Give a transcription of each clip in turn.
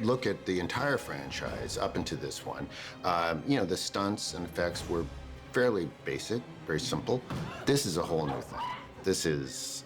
look at the entire franchise up into this one, the stunts and effects were fairly basic, very simple. This is a whole new thing. This is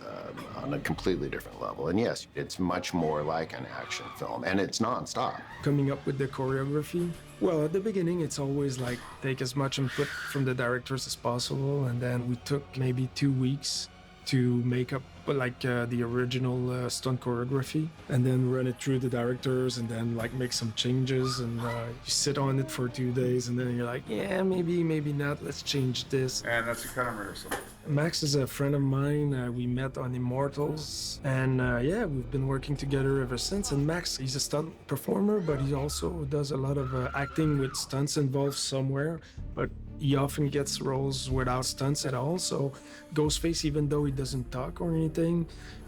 on a completely different level. And yes, it's much more like an action film, and it's nonstop. Coming up with the choreography, well, at the beginning, it's always like take as much input from the directors as possible, and then we took maybe 2 weeks to make up like the original stunt choreography, and then run it through the directors, and then like make some changes, and you sit on it for 2 days, and then you're like, yeah, maybe not, let's change this. And that's your kind of rehearsal. Max is a friend of mine. We met on Immortals, and yeah, we've been working together ever since. And Max, he's a stunt performer, but he also does a lot of acting with stunts involved somewhere, but he often gets roles without stunts at all. So Ghostface, even though he doesn't talk or anything,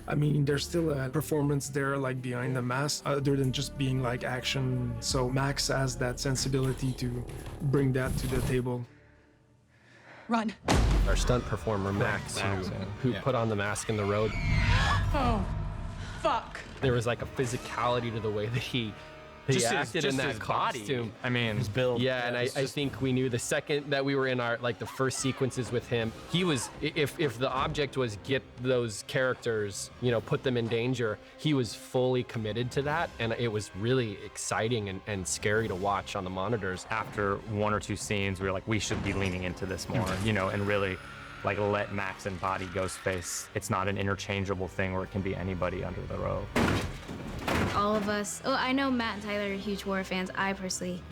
I mean, there's still a performance there, like behind the mask, other than just being like action. So Max has that sensibility to bring that to the table. Run. Our stunt performer, Max, who put on the mask in the road. Oh, fuck. There was like a physicality to the way that he acted in that costume. I mean, his build. Yeah, and I think we knew the second that we were in our the first sequences with him, he was, if the object was get those characters, put them in danger, he was fully committed to that, and it was really exciting and scary to watch on the monitors. After 1 or 2 scenes, we were like, we should be leaning into this more, and really let Max embody Ghostface. It's not an interchangeable thing where it can be anybody under the robe. All of us, I know Matt and Tyler are huge horror fans. I personally,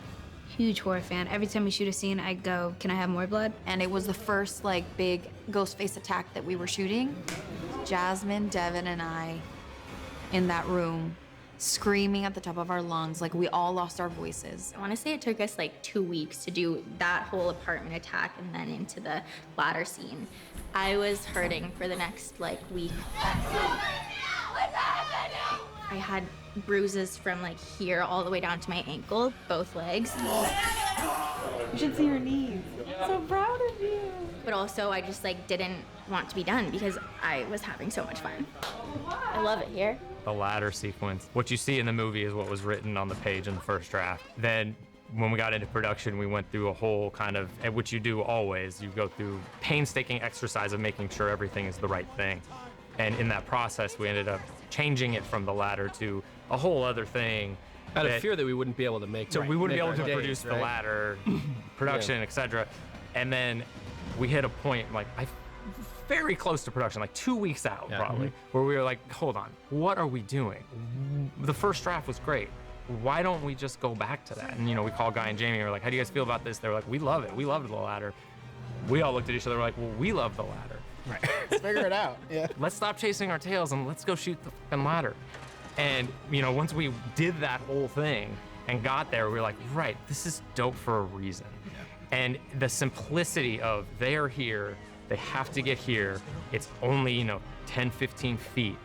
huge horror fan. Every time we shoot a scene, I go, can I have more blood? And it was the first big Ghostface attack that we were shooting. Jasmin, Devyn, and I in that room, screaming at the top of our lungs, we all lost our voices. I want to say it took us 2 weeks to do that whole apartment attack and then into the ladder scene. I was hurting for the next week. I had bruises from here all the way down to my ankle, both legs. You should see your knees. I'm so proud of you. But also I just didn't want to be done because I was having so much fun. I love it here. The ladder sequence. What you see in the movie is what was written on the page in the first draft. Then when we got into production, we went through a whole which you do always, you go through painstaking exercise of making sure everything is the right thing. And in that process, we ended up changing it from the ladder to a whole other thing. Out of fear that we wouldn't be able to make. So we wouldn't be able to produce the ladder, production, etc. And then we hit a point, very close to production, 2 weeks out probably, where we were hold on, what are we doing? The first draft was great. Why don't we just go back to that? And we called Guy and Jamie, and we're like, how do you guys feel about this? They were like, we love it. We loved the ladder. We all looked at each other, we're like, well, we love the ladder. Right. Let's figure it out. Yeah. Let's stop chasing our tails and let's go shoot the fucking ladder. And once we did that whole thing and got there, we were like, right, this is dope for a reason. Yeah. And the simplicity of they are here, they have to get here. It's only 10, 15 feet,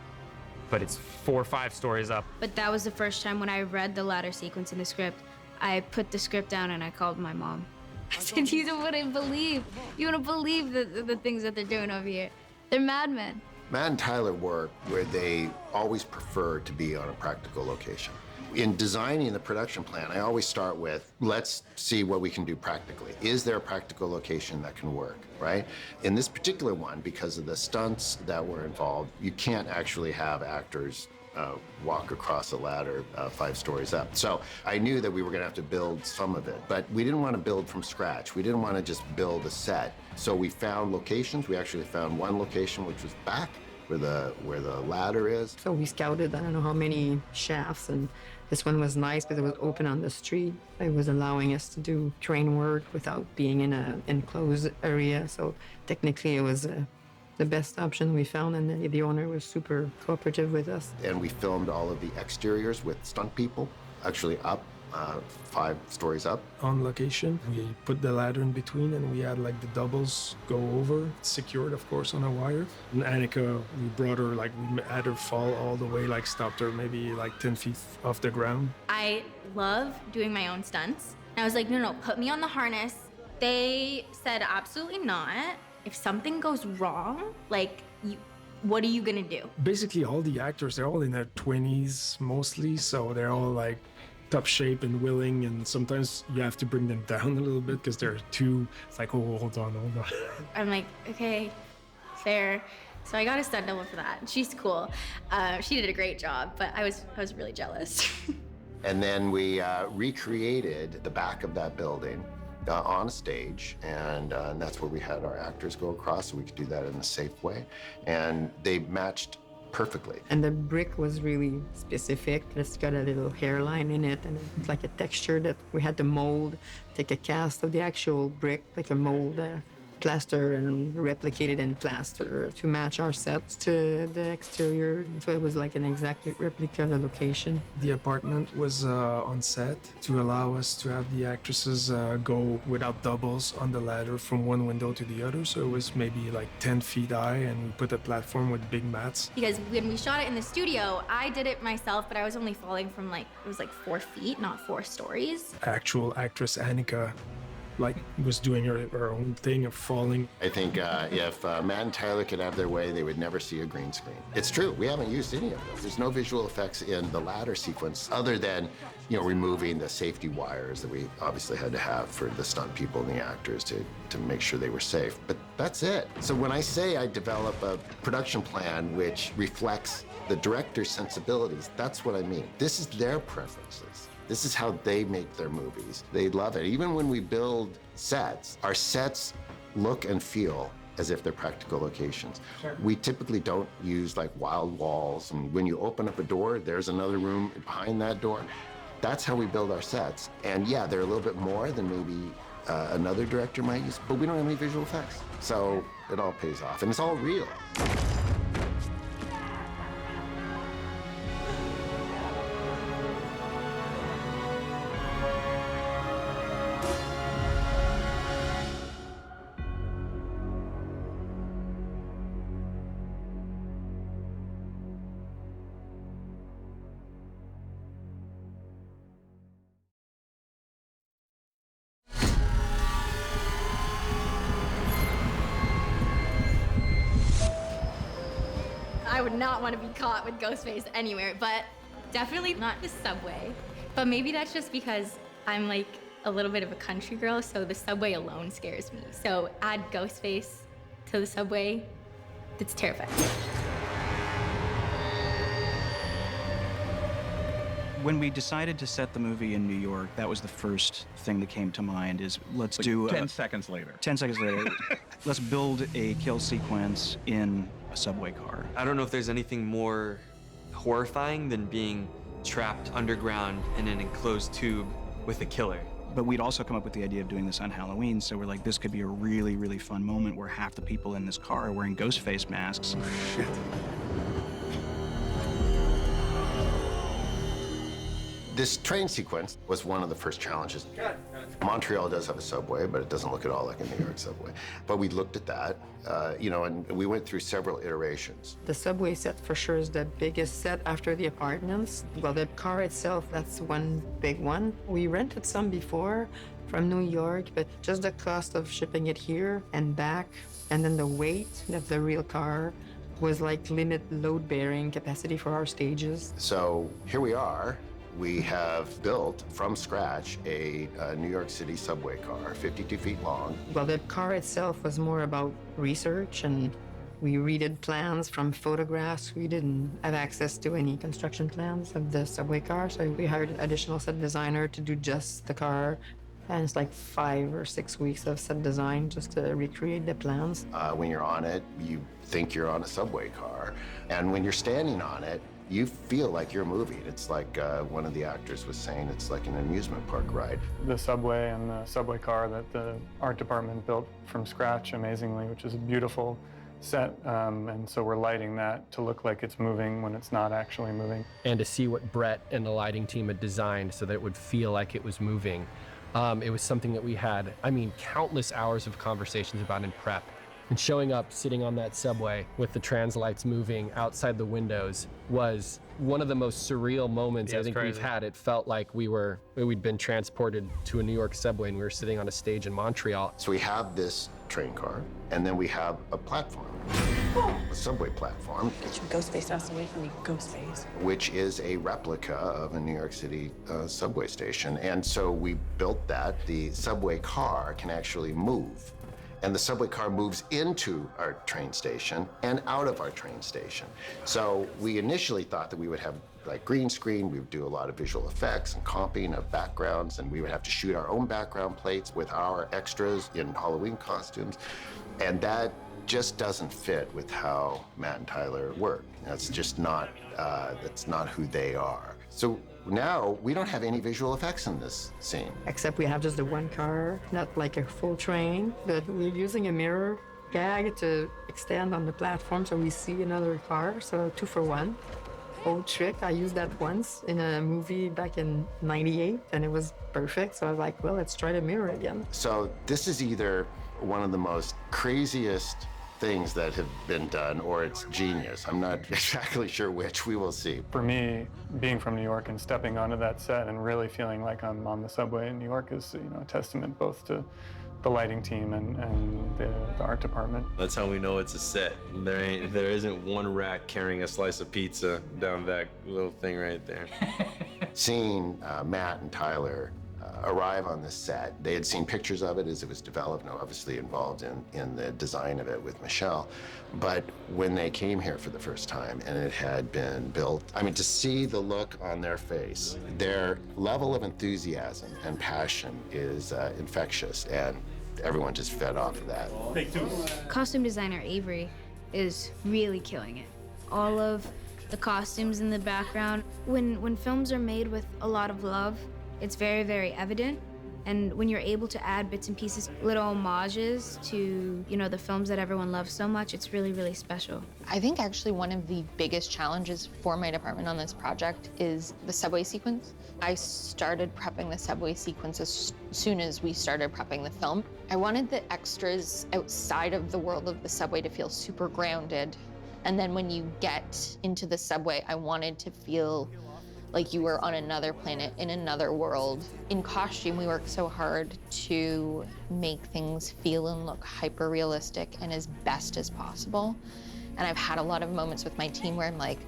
but it's 4 or 5 stories up. But that was the first time when I read the ladder sequence in the script. I put the script down and I called my mom. I said, you wouldn't believe the things that they're doing over here. They're madmen. Matt and Tyler work where they always prefer to be on a practical location. In designing the production plan, I always start with, let's see what we can do practically. Is there a practical location that can work, right? In this particular one, because of the stunts that were involved, you can't actually have actors walk across a ladder 5 stories up. So I knew that we were gonna have to build some of it, but we didn't want to build from scratch. We didn't want to just build a set. So we found locations. We actually found one location, which was back where the ladder is. So we scouted, I don't know how many shafts, and this one was nice because it was open on the street. It was allowing us to do train work without being in an enclosed area. So technically it was the best option we found, and the owner was super cooperative with us. And we filmed all of the exteriors with stunt people, actually up, 5 stories up. On location, we put the ladder in between, and we had the doubles go over, secured of course on a wire. And Annika, we brought her, we had her fall all the way, stopped her maybe 10 feet off the ground. I love doing my own stunts. And I was like, no, put me on the harness. They said absolutely not. If something goes wrong, what are you gonna do? Basically, all the actors, they're all in their 20s mostly, so they're all top shape and willing, and sometimes you have to bring them down a little bit because they're too. It's like, oh, hold on. I'm like, okay, fair. So I got a stunt double for that. She's cool. She did a great job, but I was really jealous. And then we recreated the back of that building on a stage, and that's where we had our actors go across so we could do that in a safe way. And they matched perfectly. And the brick was really specific. It's got a little hairline in it, and it's like a texture that we had to mold, take a cast of the actual brick, like a mold, plaster and replicate it in plaster to match our sets to the exterior. So it was like an exact replica of the location. The apartment was on set to allow us to have the actresses go without doubles on the ladder from one window to the other. So it was maybe like 10 feet high, and we put a platform with big mats. Because when we shot it in the studio, I did it myself, but I was only falling from it was like 4 feet, not 4 stories. Actual actress Annika was doing her own thing of falling. I think if Matt and Tyler could have their way, they would never see a green screen. It's true, we haven't used any of those. There's no visual effects in the ladder sequence other than, removing the safety wires that we obviously had to have for the stunt people and the actors to make sure they were safe. But that's it. So when I say I develop a production plan which reflects the director's sensibilities, that's what I mean. This is their preferences. This is how they make their movies. They love it. Even when we build sets, our sets look and feel as if they're practical locations. Sure. We typically don't use wild walls, and when you open up a door, there's another room behind that door. That's how we build our sets. And yeah, they're a little bit more than maybe another director might use, but we don't have any visual effects. So it all pays off, and it's all real. I would not want to be caught with Ghostface anywhere, but definitely not the subway. But maybe that's just because I'm a little bit of a country girl, so the subway alone scares me. So add Ghostface to the subway, it's terrifying. When we decided to set the movie in New York, that was the first thing that came to mind is let's do 10 seconds later. 10 seconds later, let's build a kill sequence in a subway car. I don't know if there's anything more horrifying than being trapped underground in an enclosed tube with a killer. But we'd also come up with the idea of doing this on Halloween, so we're like, this could be a really, really fun moment where half the people in this car are wearing ghost face masks. Oh, shit. This train sequence was one of the first challenges. Montreal does have a subway, but it doesn't look at all like a New York subway. But we looked at that, and we went through several iterations. The subway set for sure is the biggest set after the apartments. Well, the car itself, that's one big one. We rented some before from New York, but just the cost of shipping it here and back, and then the weight of the real car was limit load-bearing capacity for our stages. So here we are. We have built from scratch a New York City subway car, 52 feet long. Well, the car itself was more about research, and we redid plans from photographs. We didn't have access to any construction plans of the subway car, so we hired an additional set designer to do just the car. And it's 5 or 6 weeks of set design just to recreate the plans. When you're on it, you think you're on a subway car. And when you're standing on it, you feel like you're moving. It's like one of the actors was saying, it's like an amusement park ride. The subway and the subway car that the art department built from scratch amazingly, which is a beautiful set. And so we're lighting that to look like it's moving when it's not actually moving. And to see what Brett and the lighting team had designed so that it would feel like it was moving. It was something that we had, countless hours of conversations about in prep. And showing up, sitting on that subway with the trans lights moving outside the windows was one of the most surreal moments I think we've had. It felt like we'd been transported to a New York subway and we were sitting on a stage in Montreal. So we have this train car, and then we have a platform. a subway platform, Get your ghost face ass away from me, ghost face. which is a replica of a New York City subway station. And so we built that. The subway car can actually move. And the subway car moves into our train station and out of our train station. So we initially thought that we would have like green screen, we would do a lot of visual effects and comping of backgrounds, and we would have to shoot our own background plates with our extras in Halloween costumes. And that just doesn't fit with how Matt and Tyler work. That's just not, that's not who they are. So now we don't have any visual effects in this scene. Except we have just the one car, not like a full train, but we're using a mirror gag to extend on the platform so we see another car, so 2 for 1. Old trick, I used that once in a movie back in '98 and it was perfect, so I was like, well, let's try the mirror again. So this is either one of the most craziest things that have been done, or it's genius. I'm not exactly sure which. We will see. For me, being from New York and stepping onto that set and really feeling like I'm on the subway in New York is, you know, a testament both to the lighting team and the art department. That's how we know it's a set. There isn't one rat carrying a slice of pizza down that little thing right there. Seeing Matt and Tyler arrive on this set, they had seen pictures of it as it was developed, and obviously involved in the design of it with Michelle. But when they came here for the first time and it had been built, I mean, to see the look on their face, their level of enthusiasm and passion is infectious, and everyone just fed off of that. Costume designer Avery is really killing it. All of the costumes in the background. When films are made with a lot of love, it's very, very evident. And when you're able to add bits and pieces, little homages to, you know, the films that everyone loves so much, it's really, really special. I think actually one of the biggest challenges for my department on this project is the subway sequence. I started prepping the subway sequence as soon as we started prepping the film. I wanted the extras outside of the world of the subway to feel super grounded. And then when you get into the subway, I wanted to feel like you were on another planet, in another world. In costume, we work so hard to make things feel and look hyper-realistic and as best as possible. And I've had a lot of moments with my team where I'm like,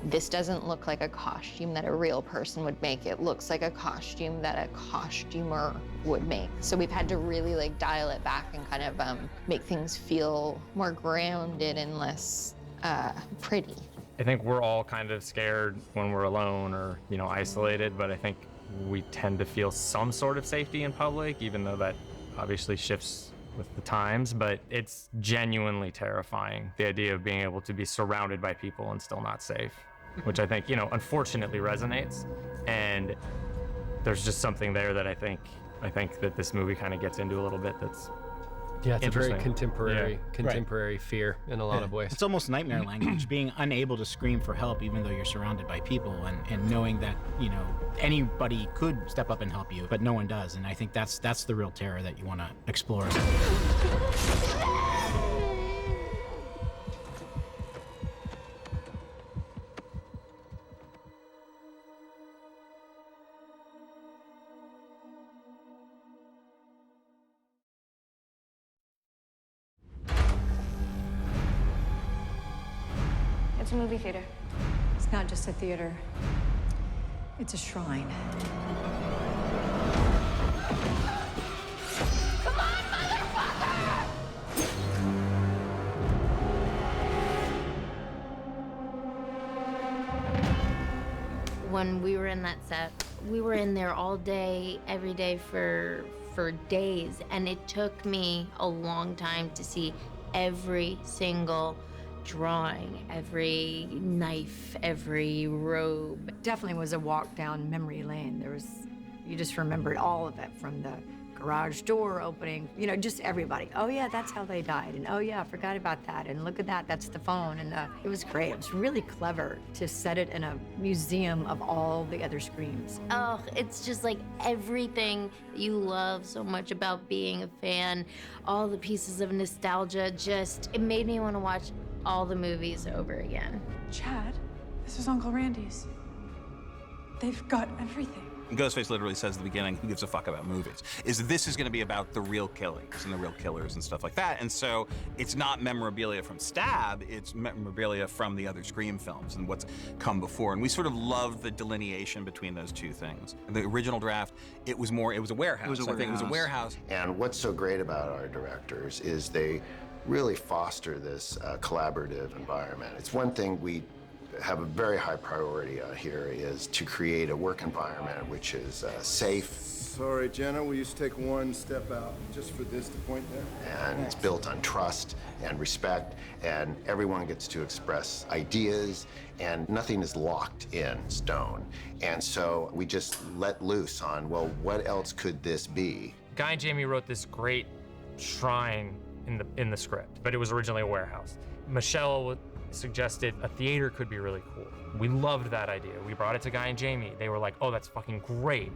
this doesn't look like a costume that a real person would make. It looks like a costume that a costumer would make. So we've had to really like dial it back and kind of make things feel more grounded and less pretty. I think we're all kind of scared when we're alone or, you know, isolated, but I think we tend to feel some sort of safety in public, even though that obviously shifts with the times, but it's genuinely terrifying, the idea of being able to be surrounded by people and still not safe, which I think, you know, unfortunately resonates. And there's just something there that I think that this movie kind of gets into a little bit that's Yeah, it's a very interesting. contemporary fear in a lot of ways. It's almost nightmare language, being unable to scream for help even though you're surrounded by people, and knowing that, you know, anybody could step up and help you, but no one does. And I think that's the real terror that you want to explore. It's a movie theater. It's not just a theater. It's a shrine. Come on, motherfucker! When we were in that set, we were in there all day, every day for days, and it took me a long time to see every single drawing, every knife, every robe. Definitely was a walk down memory lane. You just remembered all of it, from the garage door opening, you know, just everybody. Oh yeah, that's how they died. And oh yeah, I forgot about that. And look at that, that's the phone. And it was great. It was really clever to set it in a museum of all the other screams. Oh, it's just like everything that you love so much about being a fan, all the pieces of nostalgia, it made me want to watch all the movies over again. Chad, this is Uncle Randy's. They've got everything. Ghostface literally says at the beginning, who gives a fuck about movies? This is gonna be about the real killings and the real killers and stuff like that. And so it's not memorabilia from Stab, it's memorabilia from the other Scream films and what's come before. And we sort of love the delineation between those two things. The original draft, it was a warehouse. I think it was a warehouse. And what's so great about our directors is they really foster this collaborative environment. It's one thing we have a very high priority here is to create a work environment which is safe. Sorry, Jenna, we used to take one step out just for this to point there. And it's built on trust and respect, and everyone gets to express ideas, and nothing is locked in stone. And so we just let loose on, well, what else could this be? Guy and Jamie wrote this great shrine in the script, but it was originally a warehouse. Michelle suggested a theater could be really cool. We loved that idea. We brought it to Guy and Jamie. They were like, oh, that's fucking great.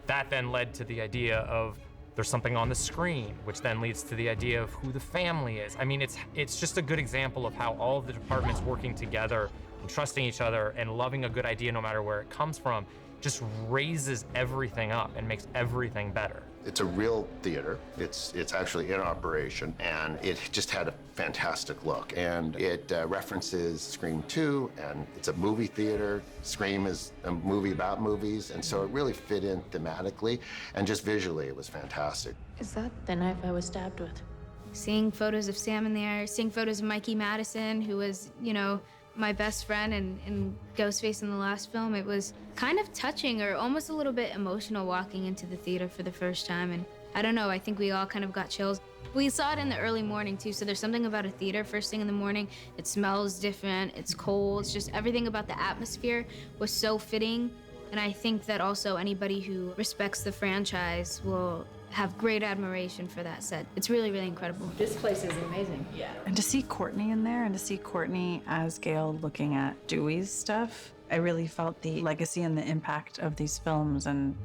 That then led to the idea of there's something on the screen, which then leads to the idea of who the family is. I mean, it's just a good example of how all of the departments working together and trusting each other and loving a good idea no matter where it comes from just raises everything up and makes everything better. It's a real theater. It's actually in operation, and it just had a fantastic look. And it references Scream 2, and it's a movie theater. Scream is a movie about movies, and so it really fit in thematically, and just visually, it was fantastic. Is that the knife I was stabbed with? Seeing photos of Sam in there, seeing photos of Mikey Madison, who was, my best friend and Ghostface in the last film, it was kind of touching or almost a little bit emotional walking into the theater for the first time. And I don't know, I think we all kind of got chills. We saw it in the early morning too, so there's something about a theater first thing in the morning. It smells different, it's cold, it's just everything about the atmosphere was so fitting. And I think that also anybody who respects the franchise will have great admiration for that set. It's really, really incredible. This place is amazing. Yeah. And to see Courteney in there and to see Courteney as Gail looking at Dewey's stuff, I really felt the legacy and the impact of these films and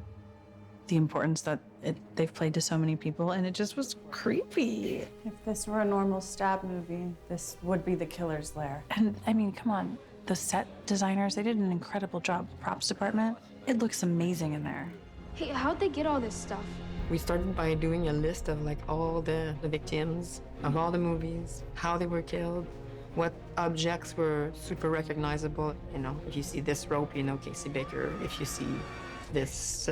the importance that they've played to so many people, and it just was creepy. If this were a normal Stab movie, this would be the killer's lair. And I mean, come on, the set designers, they did an incredible job. Props department, it looks amazing in there. Hey, how'd they get all this stuff? We started by doing a list of all the victims of all the movies, how they were killed, what objects were super recognizable. If you see this rope, Casey Baker. If you see this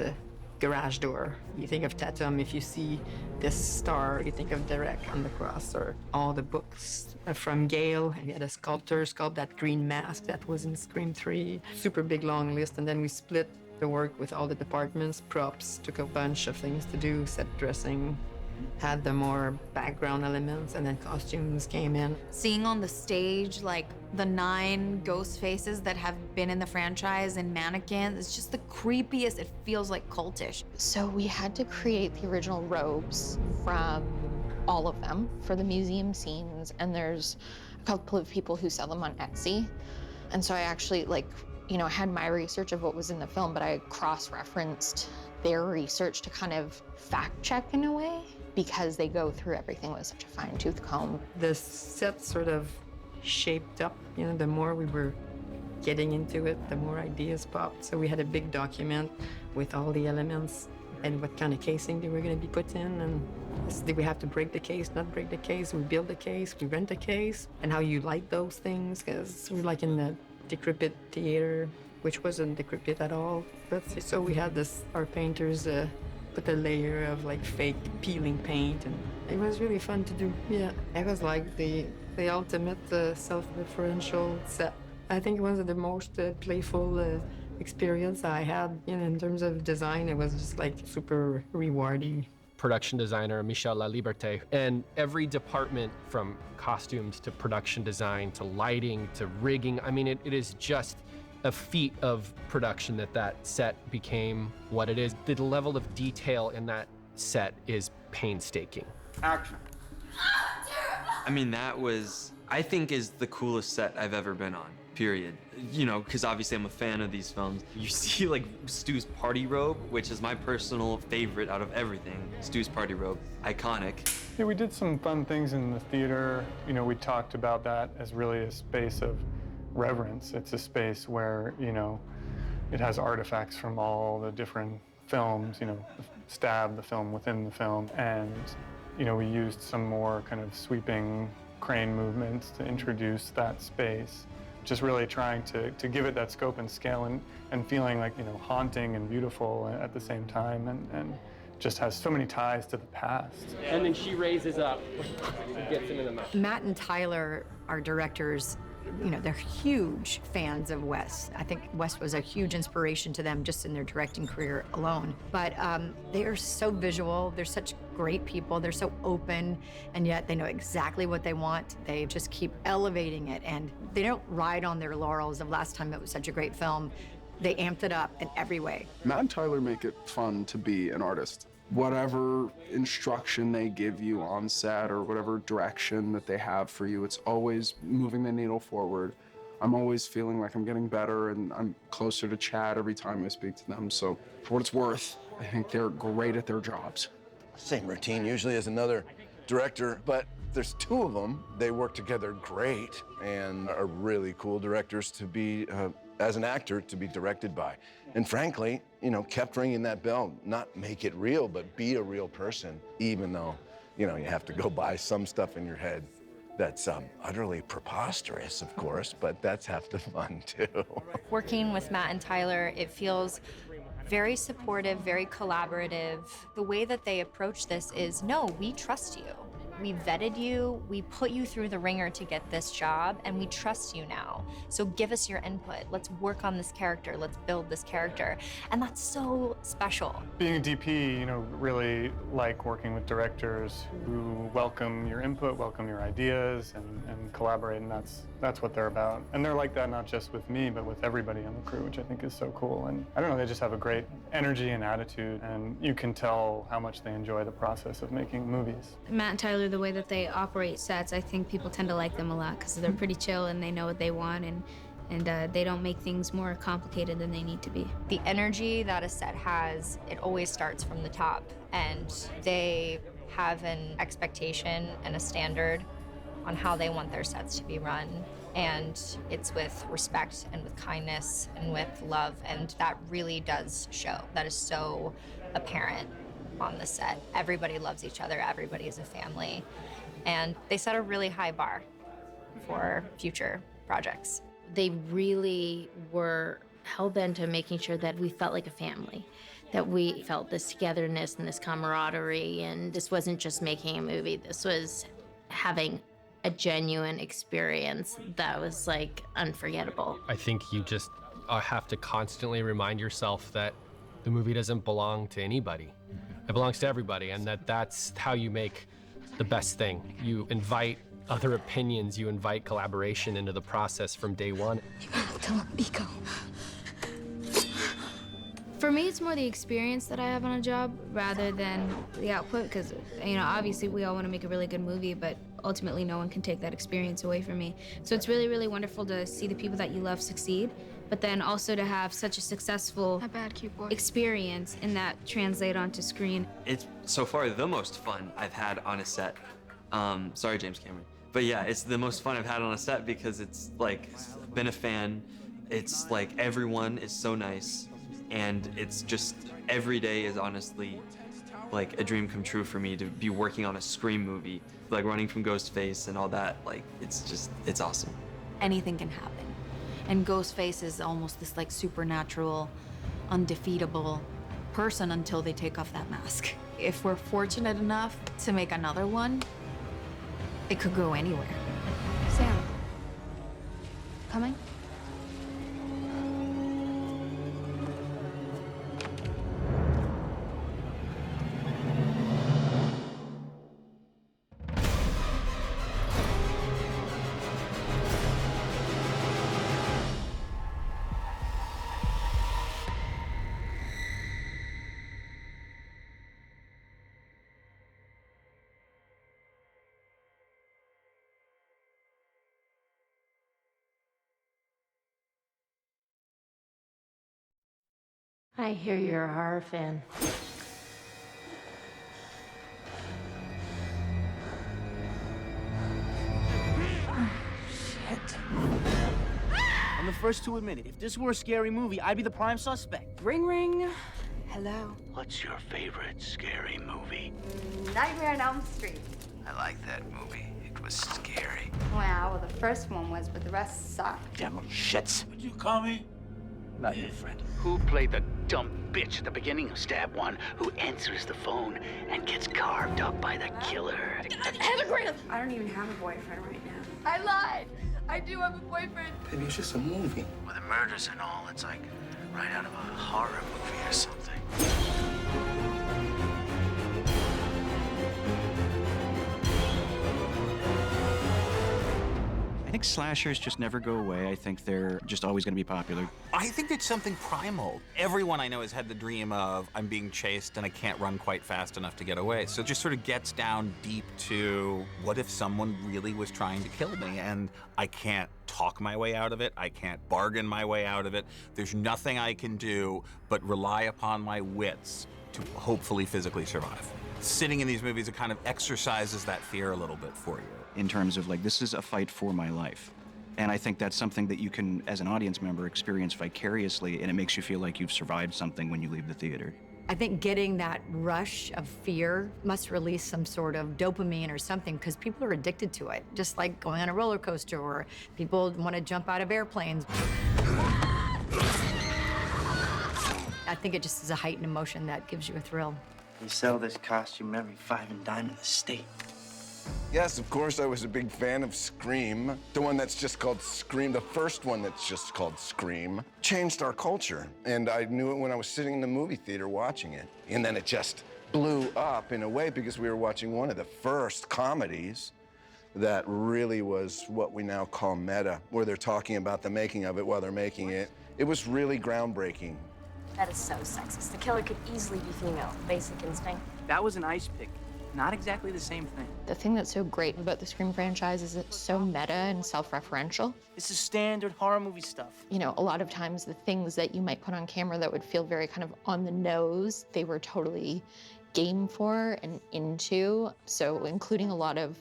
garage door, you think of Tatum. If you see this star, you think of Derek on the cross, or all the books from Gail. We had a sculptor sculpt that green mask that was in Scream 3. Super big, long list, and then we split the work with all the departments. Props took a bunch of things to do. Set dressing had the more background elements, and then costumes came in. Seeing on the stage the 9 ghost faces that have been in the franchise and mannequins, it's just the creepiest. It feels like cultish. So we had to create the original robes from all of them for the museum scenes, and there's a couple of people who sell them on Etsy. And so I actually I had my research of what was in the film, but I cross-referenced their research to kind of fact-check in a way, because they go through everything with such a fine-tooth comb. The set sort of shaped up, the more we were getting into it, the more ideas popped. So we had a big document with all the elements and what kind of casing they were going to be put in, and did we have to break the case, not break the case, we build the case, we rent the case, and how you light those things, because we're in the decrepit theater, which wasn't decrepit at all. So we had our painters put a layer of fake peeling paint, and it was really fun to do. Yeah, it was the ultimate self-referential set. I think it was the most playful experience I had in terms of design. It was just super rewarding. Production designer Michelle Liberté, and every department from costumes to production design to lighting to rigging. I mean, it is just a feat of production that set became what it is. The level of detail in that set is painstaking. Action. I mean, that was, I think, is the coolest set I've ever been on, period. Because obviously I'm a fan of these films. You see Stu's party robe, which is my personal favorite out of everything. Stu's party robe, iconic. Yeah, we did some fun things in the theater. We talked about that as really a space of reverence. It's a space where, It has artifacts from all the different films, you know, Stab, the film within the film, and, you know, we used some more kind of sweeping crane movements to introduce that space. Just really trying to give it that scope and scale and feeling like, you know, haunting and beautiful at the same time, and just has so many ties to the past. And then she raises up and gets him in the mouth. Matt and Tyler, our directors, you know, they're huge fans of Wes. I think Wes was a huge inspiration to them just in their directing career alone. But they are so visual. They're such great people. They're so open, and yet they know exactly what they want. They just keep elevating it, and they don't ride on their laurels of last time it was such a great film. They amped it up in every way. Matt and Tyler make it fun to be an artist. Whatever instruction they give you on set or whatever direction that they have for you, it's always moving the needle forward. I'm always feeling like I'm getting better, and I'm closer to Chad every time I speak to them. So for what it's worth, I think they're great at their jobs. Same routine usually as another director, but there's two of them. They work together great and are really cool directors to be, as an actor, to be directed by. And frankly, you know, kept ringing that bell, not make it real, but be a real person, even though, you know, you have to go by some stuff in your head that's utterly preposterous, of course, but that's half the fun too. Working with Matt and Tyler, it feels very supportive, very collaborative. The way that they approach this is, no, we trust you. We vetted you, we put you through the ringer to get this job, and we trust you now. So give us your input. Let's work on this character. Let's build this character. And that's so special. Being a DP, you know, really like working with directors who welcome your input, welcome your ideas, and collaborate, and that's what they're about. And they're like that not just with me, but with everybody on the crew, which I think is so cool. And I don't know, they just have a great energy and attitude, and you can tell how much they enjoy the process of making movies. Matt and Tyler, the way that they operate sets, I think people tend to like them a lot because they're pretty chill and they know what they want, and they don't make things more complicated than they need to be. The energy that a set has, it always starts from the top, and they have an expectation and a standard on how they want their sets to be run. And it's with respect and with kindness and with love, and that really does show. That is so apparent on the set. Everybody loves each other, everybody is a family, and they set a really high bar for future projects. They really were hell-bent on making sure that we felt like a family, that we felt this togetherness and this camaraderie, and this wasn't just making a movie, this was having a genuine experience that was like unforgettable. I think you just have to constantly remind yourself that the movie doesn't belong to anybody. It belongs to everybody, and that's how you make the best thing. You invite other opinions, you invite collaboration into the process from day one. You have to let me go. For me, it's more the experience that I have on a job rather than the output, because, you know, obviously we all want to make a really good movie, but ultimately no one can take that experience away from me. So it's really, really wonderful to see the people that you love succeed, but then also to have such a successful experience and that translate onto screen. It's so far the most fun I've had on a set. Sorry, James Cameron. But yeah, it's the most fun I've had on a set because it's like, been a fan. It's like everyone is so nice. And it's just, every day is honestly like a dream come true for me to be working on a Scream movie, like running from Ghostface and all that. Like, it's awesome. Anything can happen. And Ghostface is almost this like supernatural, undefeatable person until they take off that mask. If we're fortunate enough to make another one, it could go anywhere. Sam. Coming? I hear you're a horror fan. On the first to admit it. If this were a scary movie, I'd be the prime suspect. Ring, ring. Hello. What's your favorite scary movie? Nightmare on Elm Street. I like that movie. It was scary. Well, the first one was, but the rest sucked. Devil shits. Would you call me? Not your friend. Who played the dumb bitch at the beginning of Stab 1 who answers the phone and gets carved up by the killer? I don't even have a boyfriend right now. I lied. I do have a boyfriend. Baby, it's just a movie. With the murders and all, it's like right out of a horror movie or something. I think slashers just never go away. I think they're just always going to be popular. I think it's something primal. Everyone I know has had the dream of, I'm being chased and I can't run quite fast enough to get away. So it just sort of gets down deep to, what if someone really was trying to kill me and I can't talk my way out of it, I can't bargain my way out of it. There's nothing I can do but rely upon my wits to hopefully physically survive. Sitting in these movies, it kind of exercises that fear a little bit for you. In terms of like, this is a fight for my life. And I think that's something that you can, as an audience member, experience vicariously, and it makes you feel like you've survived something when you leave the theater. I think getting that rush of fear must release some sort of dopamine or something, because people are addicted to it. Just like going on a roller coaster, or people want to jump out of airplanes. I think it just is a heightened emotion that gives you a thrill. You sell this costume every 5 and dime in the state. Yes, of course, I was a big fan of Scream. The one that's just called Scream, the first one that's just called Scream, changed our culture. And I knew it when I was sitting in the movie theater watching it. And then it just blew up in a way because we were watching one of the first comedies that really was what we now call meta, where they're talking about the making of it while they're making it. It was really groundbreaking. That is so sexist. The killer could easily be female. Basic instinct. That was an ice pick. Not exactly the same thing. The thing that's so great about the Scream franchise is it's so meta and self-referential. This is standard horror movie stuff. You know, a lot of times the things that you might put on camera that would feel very kind of on the nose, they were totally game for and into. So including a lot of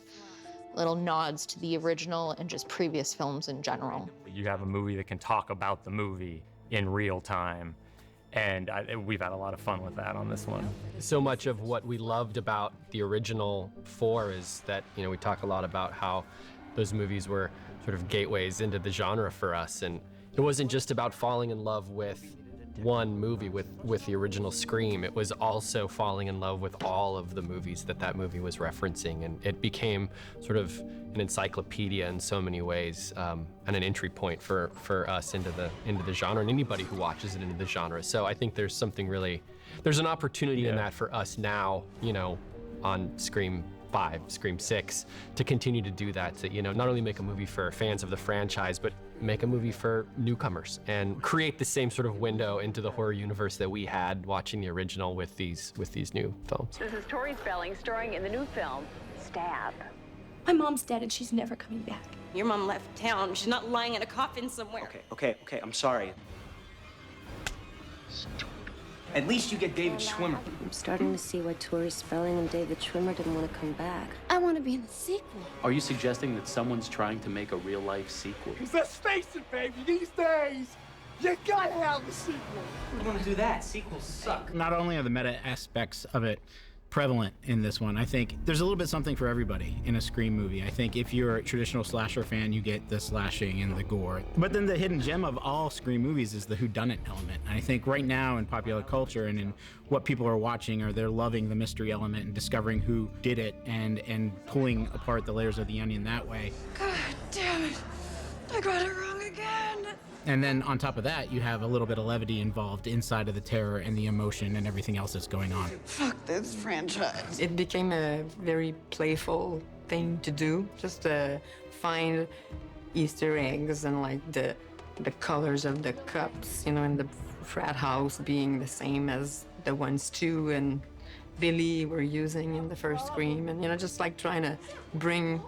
little nods to the original and just previous films in general. You have a movie that can talk about the movie in real time. And we've had a lot of fun with that on this one. So much of what we loved about the original 4 is that, you know, we talk a lot about how those movies were sort of gateways into the genre for us. And it wasn't just about falling in love with one movie, with the original Scream. It was also falling in love with all of the movies that movie was referencing. And it became sort of an encyclopedia in so many ways, and an entry point for us into the genre, and anybody who watches it into the genre. So I think there's an opportunity in that for us now, you know, on Scream 5, Scream 6, to continue to do that, to, you know, not only make a movie for fans of the franchise, but make a movie for newcomers and create the same sort of window into the horror universe that we had watching the original with these new films. This is Tori Spelling, starring in the new film, Stab. My mom's dead and she's never coming back. Your mom left town. She's not lying in a coffin somewhere. Okay, I'm sorry. At least you get David Schwimmer. I'm starting to see why Tori Spelling and David Schwimmer didn't want to come back. I want to be in the sequel. Are you suggesting that someone's trying to make a real-life sequel? Because let's face it, baby, these days, you gotta have a sequel. Who's gonna do that? Sequels suck. Not only are the meta aspects of it prevalent in this one, I think there's a little bit something for everybody in a Scream movie. I think if you're a traditional slasher fan, you get the slashing and the gore. But then the hidden gem of all Scream movies is the whodunit element. And I think right now in popular culture and in what people are watching, are they're loving the mystery element and discovering who did it and pulling apart the layers of the onion that way. God damn it. I got it wrong again. And then on top of that, you have a little bit of levity involved inside of the terror and the emotion and everything else that's going on. Fuck this franchise. It became a very playful thing to do, just to find Easter eggs and like the colors of the cups, you know, in the frat house being the same as the ones Stu and Billy were using in the first Scream, and, you know, just like trying to bring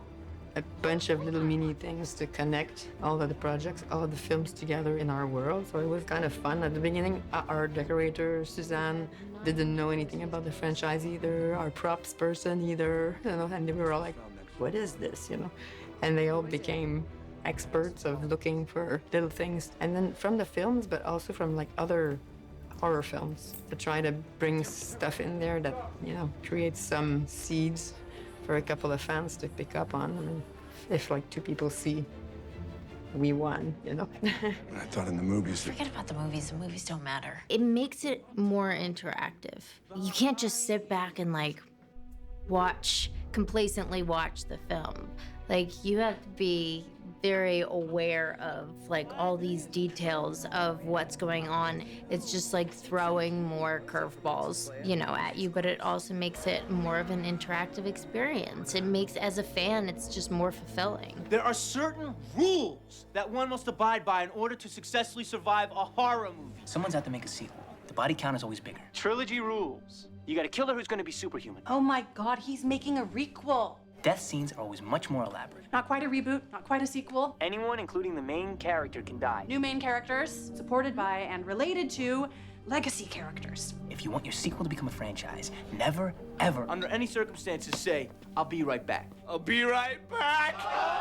a bunch of little mini things to connect all of the projects, all of the films together in our world. So it was kind of fun. At the beginning, our decorator, Suzanne, didn't know anything about the franchise either, our props person either, you know, and they were all like, what is this, you know? And they all became experts of looking for little things. And then from the films, but also from like other horror films, to try to bring stuff in there that, you know, creates some seeds for a couple of fans to pick up on. I mean, if like 2 people see, we won, you know. I thought in the movies. Forget about the movies don't matter. It makes it more interactive. You can't just sit back and like complacently watch the film. Like, you have to be very aware of like all these details of what's going on. It's just like throwing more curveballs, you know, at you, but it also makes it more of an interactive experience. It makes, as a fan, it's just more fulfilling. There are certain rules that one must abide by in order to successfully survive a horror movie. Someone's out to make a sequel. The body count is always bigger. Trilogy rules. You got a killer who's gonna be superhuman. Oh my God, he's making a requel. Death scenes are always much more elaborate. Not quite a reboot, not quite a sequel. Anyone, including the main character, can die. New main characters, supported by and related to legacy characters. If you want your sequel to become a franchise, never, ever, under any circumstances, say, I'll be right back. I'll be right back!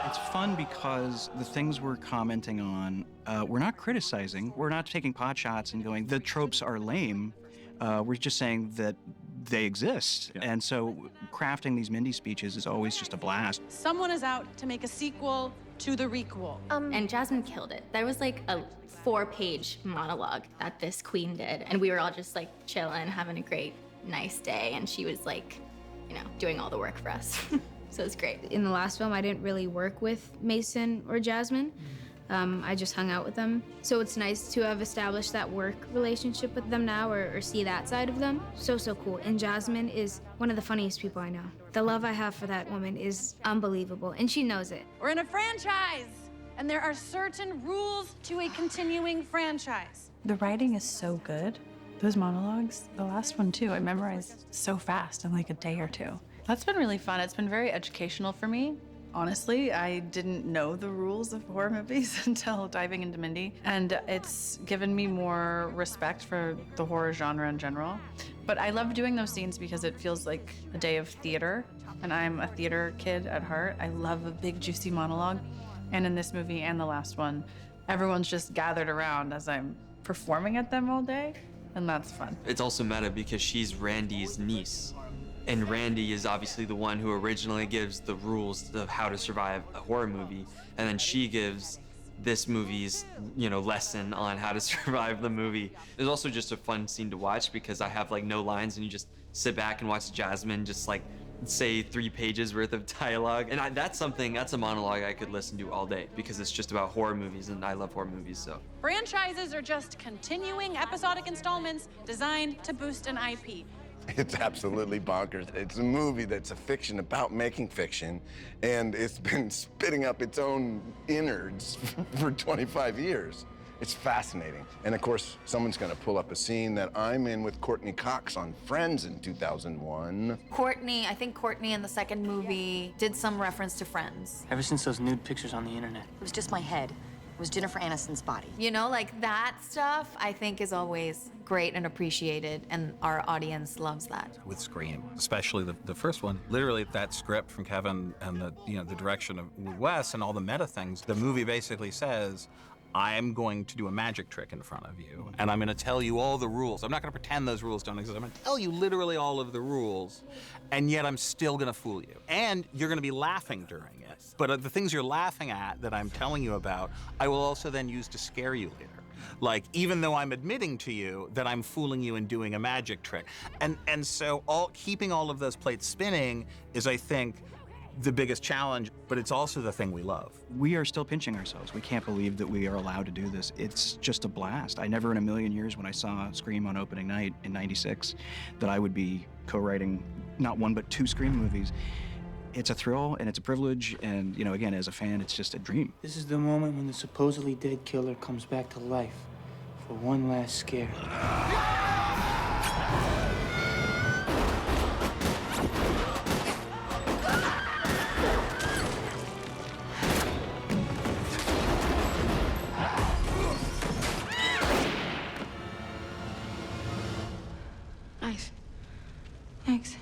It's fun because the things we're commenting on, we're not criticizing. We're not taking pot shots and going, the tropes are lame. We're just saying that they exist. Yeah. And so crafting these Mindy speeches is always just a blast. Someone is out to make a sequel to the requel. And Jasmin killed it. There was like a 4-page monologue that this queen did, and we were all just like chilling, having a great, nice day, and she was like, you know, doing all the work for us. So it was great. In the last film, I didn't really work with Mason or Jasmin. I just hung out with them. So it's nice to have established that work relationship with them now, or see that side of them. So cool. And Jasmin is one of the funniest people I know. The love I have for that woman is unbelievable, and she knows it. We're in a franchise, and there are certain rules to a continuing franchise. The writing is so good. Those monologues, the last one too, I memorized so fast in like a day or 2. That's been really fun. It's been very educational for me. Honestly, I didn't know the rules of horror movies until diving into Mindy, and it's given me more respect for the horror genre in general. But I love doing those scenes because it feels like a day of theater, and I'm a theater kid at heart. I love a big, juicy monologue, and in this movie and the last one, everyone's just gathered around as I'm performing at them all day, and that's fun. It's also meta because she's Randy's niece. And Randy is obviously the one who originally gives the rules of how to survive a horror movie, and then she gives this movie's, you know, lesson on how to survive the movie. It's also just a fun scene to watch because I have like no lines, and you just sit back and watch Jasmin just like say 3 pages worth of dialogue, and that's a monologue I could listen to all day because it's just about horror movies, and I love horror movies. So Franchises are just continuing episodic installments designed to boost an IP. It's absolutely bonkers. It's a movie that's a fiction about making fiction, and it's been spitting up its own innards for 25 years. It's fascinating. And of course, someone's gonna pull up a scene that I'm in with Courteney Cox on Friends in 2001. I think Courtney in the second movie did some reference to Friends. Ever since those nude pictures on the internet. It was just my head. It was Jennifer Aniston's body. You know, like that stuff, I think is always great and appreciated, and our audience loves that. With Scream, especially the first one, literally that script from Kevin and the direction of Wes and all the meta things, the movie basically says, I'm going to do a magic trick in front of you, and I'm going to tell you all the rules. I'm not going to pretend those rules don't exist. I'm going to tell you literally all of the rules, and yet I'm still going to fool you. And you're going to be laughing during it. But the things you're laughing at that I'm telling you about, I will also then use to scare you later. Like, even though I'm admitting to you that I'm fooling you and doing a magic trick. And so keeping all of those plates spinning is, I think, the biggest challenge, but it's also the thing we love. We are still pinching ourselves. We can't believe that we are allowed to do this. It's just a blast. I never in a million years when I saw Scream on opening night in '96 that I would be co-writing not 1 but 2 Scream movies. It's a thrill and it's a privilege, and you know, again, as a fan, it's just a dream. This is the moment when the supposedly dead killer comes back to life for one last scare. Nice. Thanks.